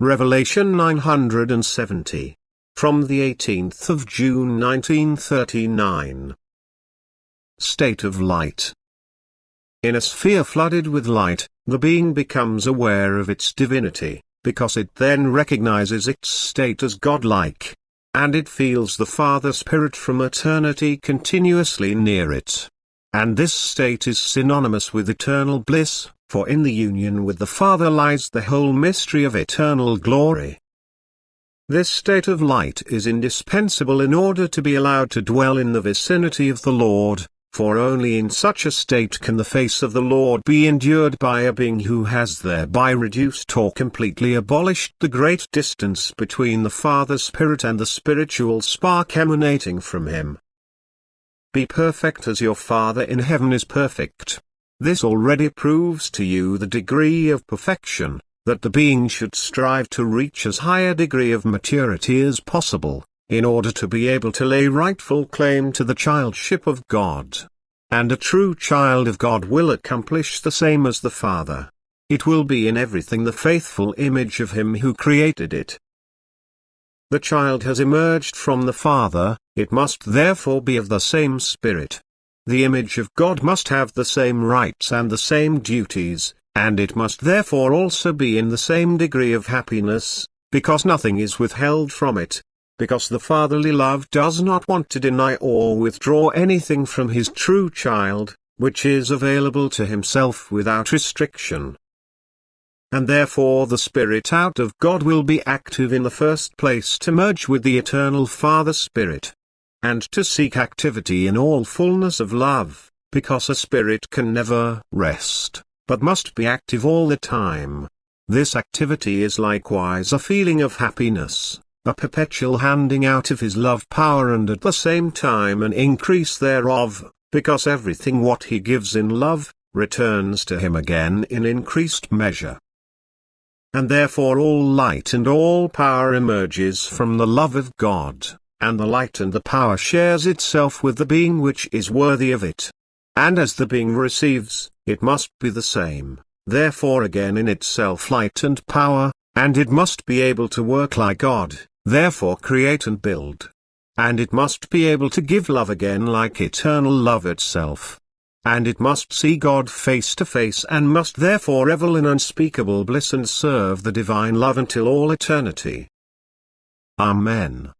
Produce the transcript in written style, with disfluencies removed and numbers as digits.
Revelation 970. From the 18th of June 1939. State of light. In a sphere flooded with light, the being becomes aware of its divinity, because it then recognizes its state as godlike. And it feels the Father Spirit from eternity continuously near it. And this state is synonymous with eternal bliss, for in the union with the Father lies the whole mystery of eternal glory. This state of light is indispensable in order to be allowed to dwell in the vicinity of the Lord, for only in such a state can the face of the Lord be endured by a being who has thereby reduced or completely abolished the great distance between the Father Spirit and the spiritual spark emanating from him. Be perfect as your Father in heaven is perfect. This already proves to you the degree of perfection, that the being should strive to reach as high a degree of maturity as possible, in order to be able to lay rightful claim to the childship of God. And a true child of God will accomplish the same as the Father. It will be in everything the faithful image of Him who created it. The child has emerged from the Father, it must therefore be of the same Spirit. The image of God must have the same rights and the same duties, and it must therefore also be in the same degree of happiness, because nothing is withheld from it, because the fatherly love does not want to deny or withdraw anything from his true child, which is available to himself without restriction. And therefore the Spirit out of God will be active in the first place to merge with the eternal Father Spirit, and to seek activity in all fullness of love, because a spirit can never rest, but must be active all the time. This activity is likewise a feeling of happiness, a perpetual handing out of his love power and at the same time an increase thereof, because everything what he gives in love, returns to him again in increased measure. And therefore all light and all power emerges from the love of God, and the light and the power shares itself with the being which is worthy of it. And as the being receives, it must be the same, therefore again in itself light and power, and it must be able to work like God, therefore create and build. And it must be able to give love again like eternal love itself. And it must see God face to face and must therefore revel in unspeakable bliss and serve the divine love until all eternity. Amen.